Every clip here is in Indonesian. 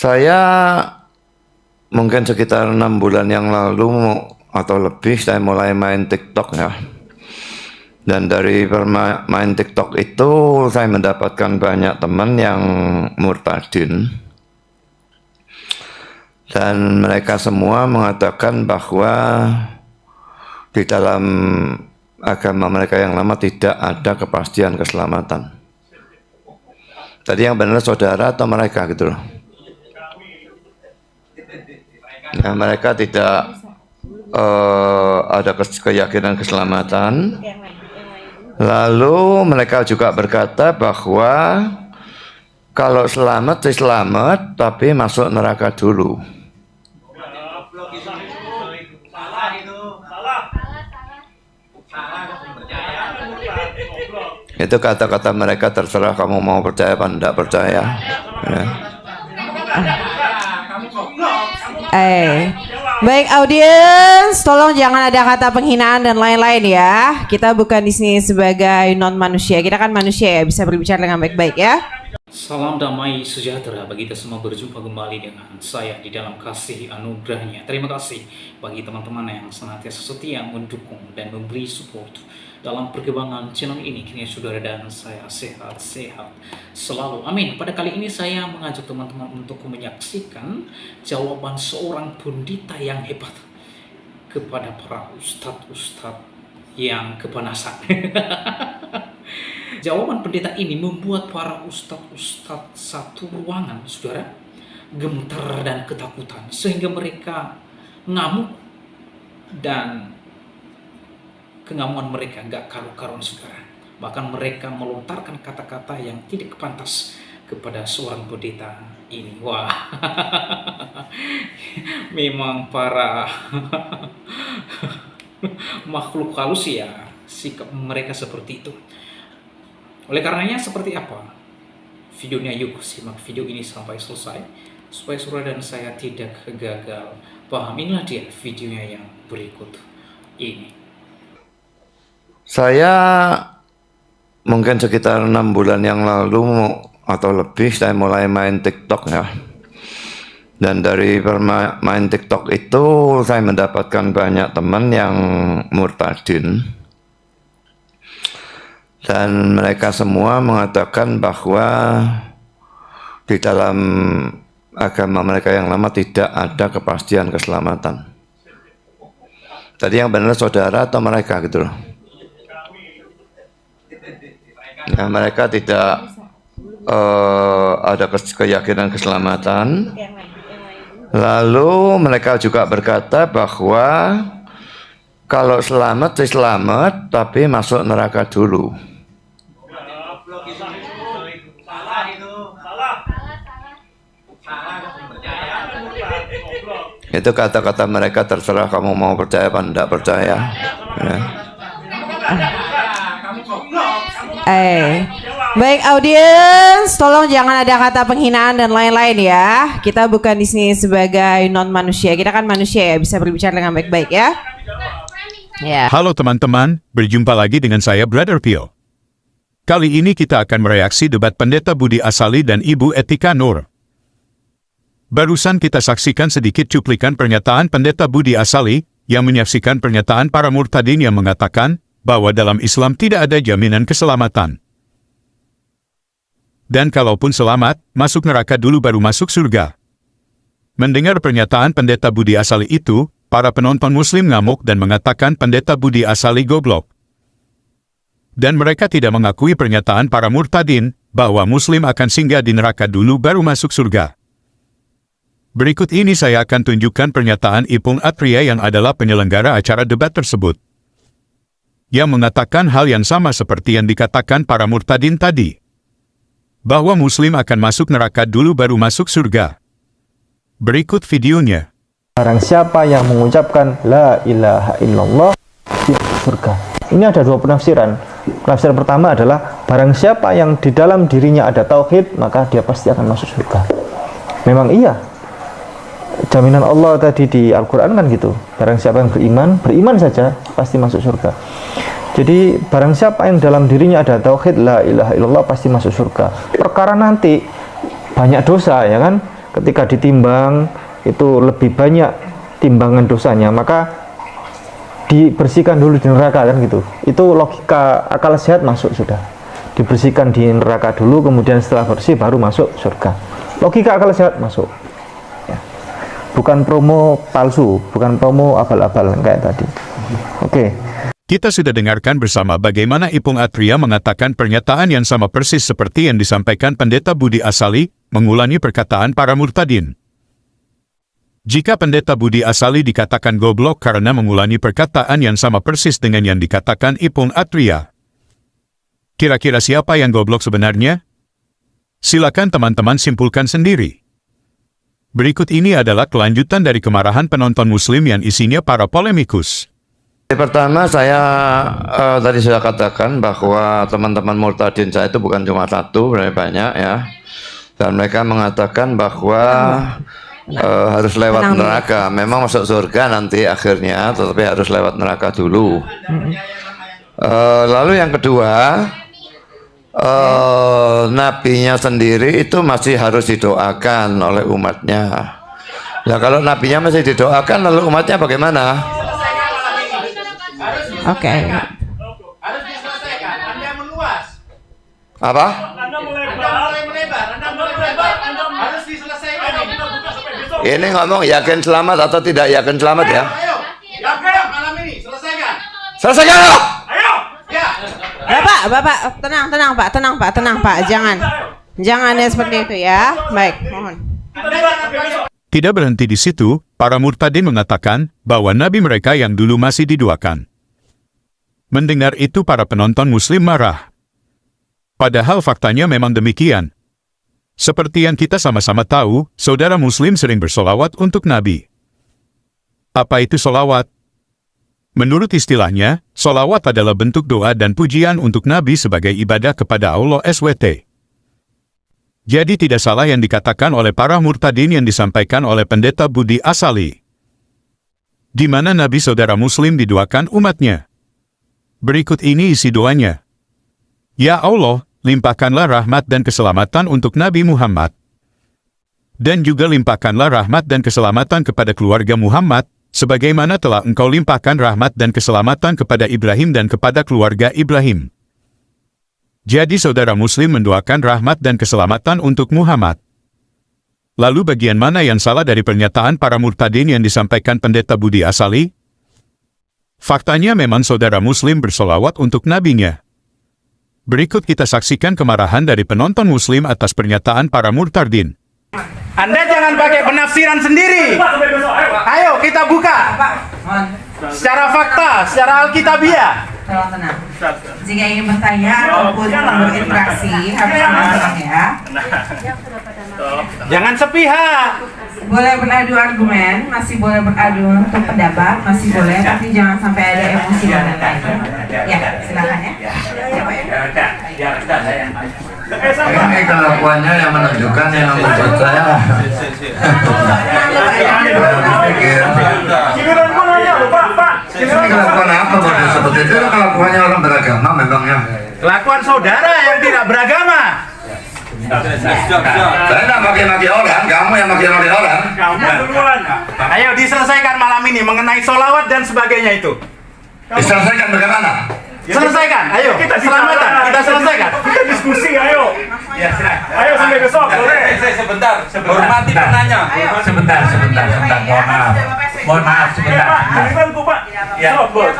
Saya mungkin sekitar 6 bulan yang lalu atau lebih saya mulai main TikTok ya. Dan dari bermain TikTok itu saya mendapatkan banyak teman yang murtadin. Dan mereka semua mengatakan bahwa di dalam agama mereka yang lama tidak ada kepastian keselamatan. Tadi yang benar saudara atau mereka gitu loh. Nah, mereka tidak ada keyakinan keselamatan. Lalu mereka juga berkata bahwa kalau selamat selamat, tapi masuk neraka dulu. Itu kata-kata mereka, terserah kamu mau percaya apa tidak percaya. Ya. Baik audiens, tolong jangan ada kata penghinaan dan lain-lain ya. Kita bukan di sini sebagai non manusia, kita kan manusia ya, bisa berbicara dengan baik-baik ya. Salam damai sejahtera bagi kita semua, berjumpa kembali dengan saya di dalam kasih anugerahnya. Terima kasih bagi teman-teman yang senantiasa setia mendukung dan memberi support dalam perkembangan channel ini. Kini saudara dan saya sehat-sehat selalu, amin. Pada kali ini saya mengajak teman-teman untuk menyaksikan jawaban seorang pendeta yang hebat kepada para ustadz-ustadz yang kepanasan. Jawaban pendeta ini membuat para ustadz-ustadz satu ruangan, saudara, gemetar dan ketakutan, sehingga mereka ngamuk, dan kengamuan mereka gak karu-karuan, saudara. Bahkan mereka melontarkan kata-kata yang tidak pantas kepada seorang pendeta ini. Wah, memang para makhluk halus ya, sikap mereka seperti itu. Oleh karenanya seperti apa videonya, yuk simak video ini sampai selesai supaya saudara dan saya tidak gagal paham. Inilah dia videonya yang berikut ini. Saya mungkin sekitar 6 bulan yang lalu atau lebih saya mulai main TikTok ya. Dan dari bermain TikTok itu saya mendapatkan banyak teman yang murtadin. Dan mereka semua mengatakan bahwa di dalam agama mereka yang lama tidak ada kepastian keselamatan. Tadi yang benar saudara atau mereka gitu loh. Nah, mereka tidak ada keyakinan keselamatan. Lalu mereka juga berkata bahwa kalau selamat selamat, tapi masuk neraka dulu. Itu kata-kata mereka, terserah kamu mau percaya apa tidak percaya. Ya. Baik audiens, tolong jangan ada kata penghinaan dan lain-lain ya. Kita bukan di sini sebagai non manusia, kita kan manusia ya, bisa berbicara dengan baik-baik ya. Halo teman-teman, berjumpa lagi dengan saya Brother Pio. Kali ini kita akan mereaksi debat Pendeta Budi Asali dan Ibu Etika Nur. Barusan kita saksikan sedikit cuplikan pernyataan Pendeta Budi Asali yang menyaksikan pernyataan para murtadin yang mengatakan bahwa dalam Islam tidak ada jaminan keselamatan. Dan kalaupun selamat, masuk neraka dulu baru masuk surga. Mendengar pernyataan Pendeta Budi Asali itu, para penonton muslim ngamuk dan mengatakan Pendeta Budi Asali goblok. Dan mereka tidak mengakui pernyataan para murtadin bahwa muslim akan singgah di neraka dulu baru masuk surga. Berikut ini saya akan tunjukkan pernyataan Ipung Atria yang adalah penyelenggara acara debat tersebut, yang mengatakan hal yang sama seperti yang dikatakan para murtadin tadi, bahwa muslim akan masuk neraka dulu baru masuk surga. Berikut videonya. Barang siapa yang mengucapkan la ilaha illallah, dia masuk surga. Ini ada dua penafsiran. Penafsiran pertama adalah barang siapa yang di dalam dirinya ada tauhid, maka dia pasti akan masuk surga. Memang iya, jaminan Allah tadi di Al-Quran kan gitu. Barang siapa yang beriman saja pasti masuk surga. Jadi barang siapa yang dalam dirinya ada tauhid la ilaha illallah pasti masuk surga. Perkara nanti banyak dosa ya kan, ketika ditimbang itu lebih banyak timbangan dosanya, maka dibersihkan dulu di neraka kan gitu. Itu logika akal sehat masuk sudah. Dibersihkan di neraka dulu, kemudian setelah bersih baru masuk surga. Logika akal sehat masuk. Ya. Bukan promo palsu, bukan promo abal-abal kayak tadi. Oke. Kita sudah dengarkan bersama bagaimana Ipung Atria mengatakan pernyataan yang sama persis seperti yang disampaikan Pendeta Budi Asali, mengulangi perkataan para murtadin. Jika Pendeta Budi Asali dikatakan goblok karena mengulangi perkataan yang sama persis dengan yang dikatakan Ipung Atria, kira-kira siapa yang goblok sebenarnya? Silakan teman-teman simpulkan sendiri. Berikut ini adalah kelanjutan dari kemarahan penonton Muslim yang isinya para polemikus. Pertama saya tadi sudah katakan bahwa teman-teman murtadin saya itu bukan cuma satu, banyak ya. Dan mereka mengatakan bahwa harus lewat neraka. Memang masuk surga nanti akhirnya, tetapi harus lewat neraka dulu. Lalu yang kedua, nabinya sendiri itu masih harus didoakan oleh umatnya. Nah kalau nabinya masih didoakan, lalu umatnya bagaimana? Oke. Harus diselesaikan. Anda meluas. Apa? Anda mulai melebar. Harus diselesaikan. Ini ngomong yakin selamat atau tidak yakin selamat ya? Ayo. Yakin malam ini selesaikan. Selesaikan loh! Ayo. Ya. Bapak, tenang Pak, jangan ya seperti itu ya. Baik, mohon. Tidak berhenti di situ, para murtadin mengatakan bahwa nabi mereka yang dulu masih diduakan. Mendengar itu para penonton Muslim marah. Padahal faktanya memang demikian. Seperti yang kita sama-sama tahu, saudara Muslim sering bersolawat untuk Nabi. Apa itu solawat? Menurut istilahnya, solawat adalah bentuk doa dan pujian untuk Nabi sebagai ibadah kepada Allah SWT. Jadi tidak salah yang dikatakan oleh para murtadin yang disampaikan oleh Pendeta Budi Asali. Di mana Nabi saudara Muslim didoakan umatnya. Berikut ini isi doanya. Ya Allah, limpahkanlah rahmat dan keselamatan untuk Nabi Muhammad. Dan juga limpahkanlah rahmat dan keselamatan kepada keluarga Muhammad, sebagaimana telah Engkau limpahkan rahmat dan keselamatan kepada Ibrahim dan kepada keluarga Ibrahim. Jadi saudara Muslim mendoakan rahmat dan keselamatan untuk Muhammad. Lalu bagian mana yang salah dari pernyataan para murtadin yang disampaikan Pendeta Budi Asali? Faktanya memang saudara Muslim bersolawat untuk nabinya. Berikut kita saksikan kemarahan dari penonton Muslim atas pernyataan para murtadin. Anda jangan pakai penafsiran sendiri. Ayo kita buka. Secara fakta, secara alkitabiah. Tenang. Jika ingin bertanya ataupun berinteraksi, harus tenang ya. Jangan sepihak. Boleh beradu argumen, masih boleh beradu untuk pendapat, masih boleh, tapi jangan sampai ada emosi dan lain-lain. Ya, silakan ya. Ini kelakuannya yang menunjukkan yang membuat saya ini kelakuan apa bodoh seperti itu? Kelakuannya orang beragama memangnya. Kelakuan saudara yang tidak beragama. Saya tidak maki-maki orang, kamu yang maki-maki orang. Ayo diselesaikan malam ini mengenai solawat dan sebagainya itu. Diselesaikan bagaimana? Selesaikan, ayo. Keselamatan, kita selesaikan. Kita diskusi, ayo. Ya, silakan. Ayo sampai besok, boleh. Sebentar, hormati penanya. Sebentar, mohon maaf sebentar. Pak, tuh Pak. Ya. Bos.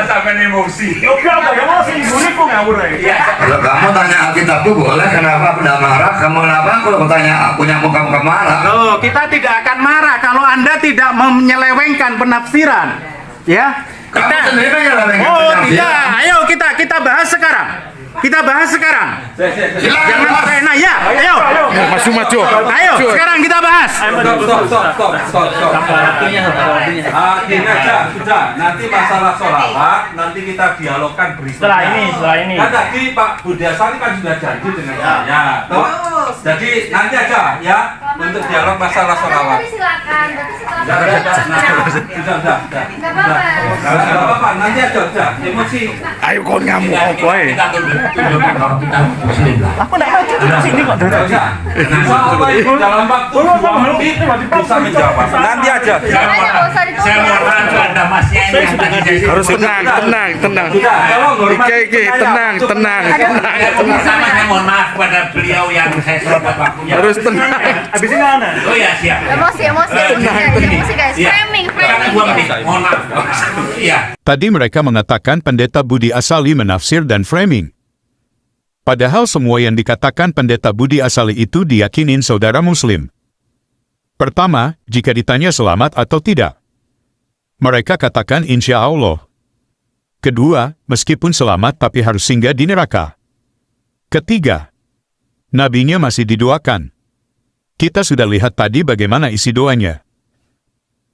Sampai emosi. Oke, emosi, ibu ngawur ya. Kalau kamu tanya Alkitab itu boleh, kenapa tidak marah? Kamu kenapa kalau tanya punya muka-muka marah? Loh, kita tidak akan marah kalau Anda tidak menyelewengkan penafsiran. Ya. Kamu sendiri menyelewengkan penafsiran. Tidak. Ayo kita bahas sekarang. Jangan terena ya. Ayo. Maju. Ayo, sekarang kita bahas. Stop. Gini aja, sudah. Nanti masalah sholawat, nanti kita dialogkan berikutnya. Setelah ini. Kan tadi Pak Budi Asali kan sudah janji dengan saya, toh? Jadi nanti aja ya untuk dialog masalah sholawat. Silakan, tapi setelah Sudah. Nggak apa-apa, nanti aja udah. Emosi. Ayo kau ngamuk, boy. kalau kita muslim lah. Aku nggak maju di sini kok. Nggak usah. Nah, itu dalam waktu 2 menit bisa menjawab. Nanti aja. Saya mohon maaf ada masnya ini yang tadi Harus tenang. Sudah, tolong hormati Oke, saya. tenang. sama saya mohon maaf kepada beliau yang saya serobot waktunya. Harus tenang. Habis ini mana? Oh ya siap. Emosi guys. Iya. Framing. Karena 2 menit. Mohon maaf. Iya. Tadi mereka mengatakan Pendeta Budi Asali menafsir dan framing. Padahal semua yang dikatakan Pendeta Budi Asali itu diyakinin saudara Muslim. Pertama, jika ditanya selamat atau tidak, mereka katakan insya Allah. Kedua, meskipun selamat tapi harus singgah di neraka. Ketiga, nabinya masih didoakan. Kita sudah lihat tadi bagaimana isi doanya.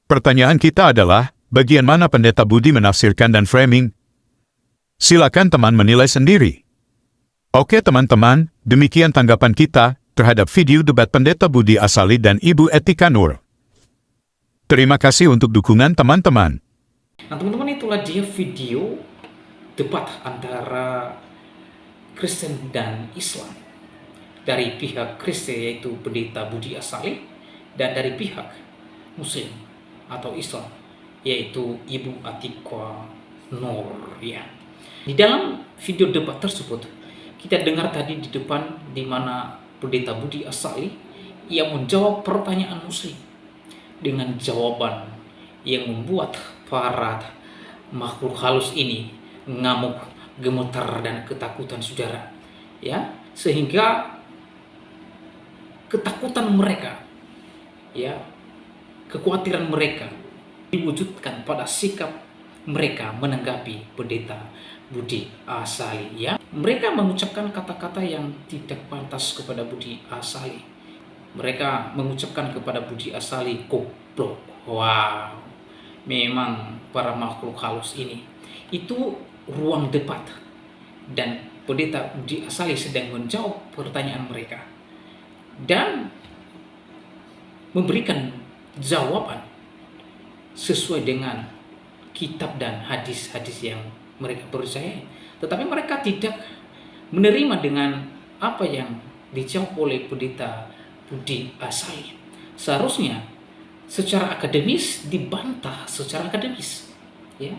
Pertanyaan kita adalah, bagian mana Pendeta Budi menafsirkan dan framing? Silakan teman menilai sendiri. Oke teman-teman, demikian tanggapan kita terhadap video debat Pendeta Budi Asali dan Ibu Etika Nur. Terima kasih untuk dukungan teman-teman. Nah teman-teman, itulah dia video debat antara Kristen dan Islam. Dari pihak Kristen yaitu Pendeta Budi Asali, dan dari pihak Muslim atau Islam yaitu Ibu Etika Nur ya. Di dalam video debat tersebut kita dengar tadi di depan di mana Pendeta Budi Asali ia menjawab pertanyaan Muslim dengan jawaban yang membuat para makhluk halus ini ngamuk, gemetar dan ketakutan saudara ya, sehingga ketakutan mereka ya, kekhawatiran mereka diwujudkan pada sikap mereka menanggapi Pendeta Budi Asali ya. Mereka mengucapkan kata-kata yang tidak pantas kepada Budi Asali. Mereka mengucapkan kepada Budi Asali goblok. Wow, memang para makhluk halus ini. Itu ruang debat, dan Pendeta Budi Asali sedang menjawab pertanyaan mereka dan memberikan jawaban sesuai dengan kitab dan hadis-hadis yang mereka percaya. Tetapi mereka tidak menerima dengan apa yang dijawab oleh Pendeta Budi Asali. Seharusnya secara akademis dibantah secara akademis ya,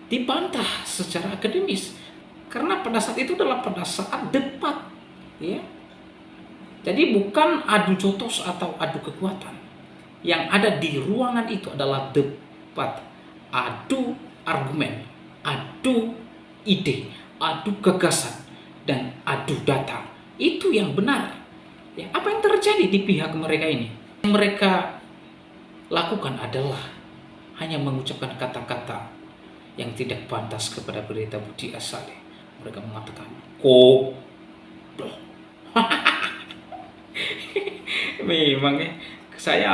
dibantah secara akademis, karena pada saat itu adalah pada saat debat ya. Jadi bukan adu jotos atau adu kekuatan. Yang ada di ruangan itu adalah debat, adu argumen, adu ide, adu gagasan, dan adu data. Itu yang benar ya. Apa yang terjadi di pihak mereka ini? Yang mereka lakukan adalah hanya mengucapkan kata-kata yang tidak pantas kepada Pendeta Budi Asali. Mereka mengatakan goblok. Memang ya, saya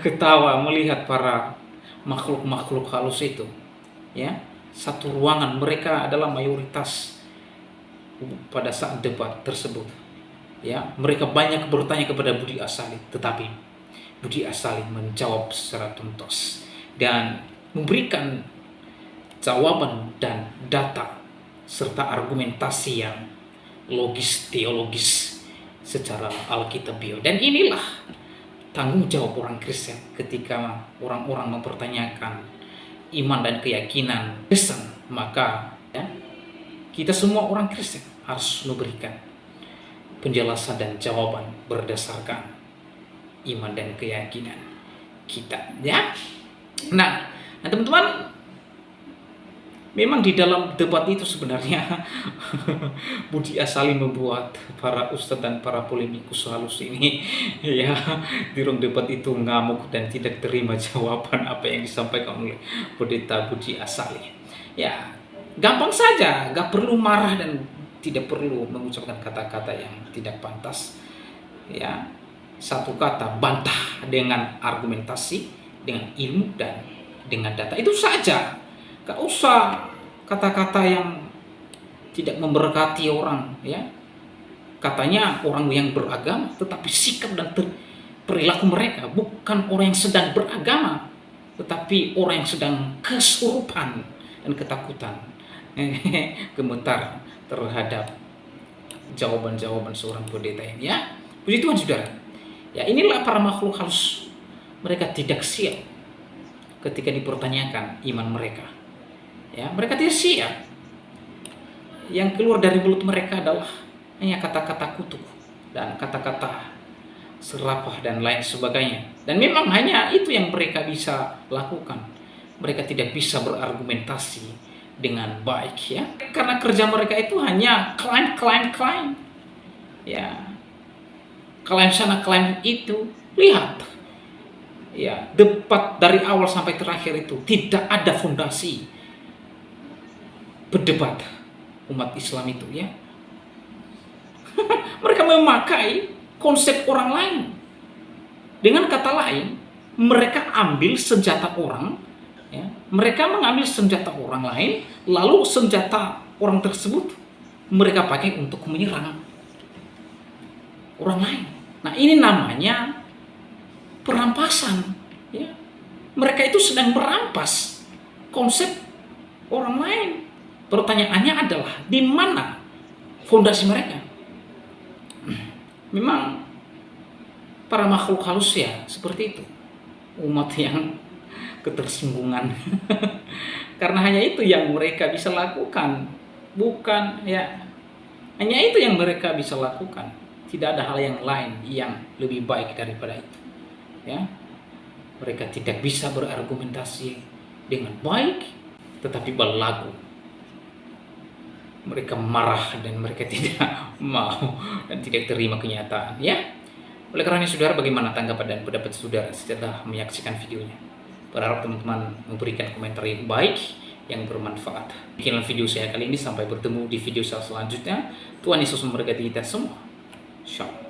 ketawa melihat para makhluk-makhluk halus itu ya. Satu ruangan, mereka adalah mayoritas pada saat debat tersebut ya. Mereka banyak bertanya kepada Budi Asali, tetapi Budi Asali menjawab secara tuntas dan memberikan jawaban dan data serta argumentasi yang logis, teologis secara alkitabiah. Dan inilah tanggung jawab orang Kristen ketika orang-orang mempertanyakan iman dan keyakinan Kristen, maka ya, kita semua orang Kristen harus memberikan penjelasan dan jawaban berdasarkan iman dan keyakinan kita ya. Nah teman-teman, memang di dalam debat itu sebenarnya Budi Asali membuat para ustadz dan para polemikus halus ini ya di ruang debat itu ngamuk dan tidak terima jawaban apa yang disampaikan oleh Pendeta Budi Asali. Ya, gampang saja, gak perlu marah dan tidak perlu mengucapkan kata-kata yang tidak pantas. Ya, satu kata, bantah dengan argumentasi, dengan ilmu dan dengan data. Itu saja. Gak usah kata-kata yang tidak memberkati orang ya. Katanya orang yang beragama, tetapi sikap dan perilaku mereka bukan orang yang sedang beragama, tetapi orang yang sedang kesurupan dan dan ketakutan gemetar terhadap jawaban-jawaban seorang pendeta ini, ya. Puji Tuhan saudara. Ya, inilah para makhluk halus. Mereka tidak siap ketika dipertanyakan iman mereka. Ya, mereka tidak siap. Yang keluar dari mulut mereka adalah hanya kata-kata kutuk dan kata-kata serapah dan lain sebagainya. Dan memang hanya itu yang mereka bisa lakukan. Mereka tidak bisa berargumentasi dengan baik, ya. Karena kerja mereka itu hanya klaim. Ya. Klaim sana, klaim itu. Lihat. Ya, debat dari awal sampai terakhir itu tidak ada fondasi berdebat umat Islam itu, ya. Mereka memakai konsep orang lain. Dengan kata lain, mereka ambil senjata orang, ya. Mereka mengambil senjata orang lain, lalu senjata orang tersebut mereka pakai untuk menyerang orang lain. Nah, ini namanya perampasan, ya. Mereka itu sedang merampas konsep orang lain. Pertanyaannya adalah di mana fondasi mereka? Memang para makhluk halus ya seperti itu, umat yang ketersinggungan. Karena hanya itu yang mereka bisa lakukan, bukan, ya, hanya itu yang mereka bisa lakukan. Tidak ada hal yang lain yang lebih baik daripada itu, ya. Mereka tidak bisa berargumentasi dengan baik, tetapi berlagu. Mereka marah dan mereka tidak mau dan tidak terima kenyataan, ya. Oleh karena itu, saudara, bagaimana tanggapan dan pendapat saudara setelah menyaksikan videonya? Berharap teman-teman memberikan komentar yang baik, yang bermanfaat. Demikianlah video saya kali ini, sampai bertemu di video saya selanjutnya. Tuhan Yesus memberkati kita semua. Shalom.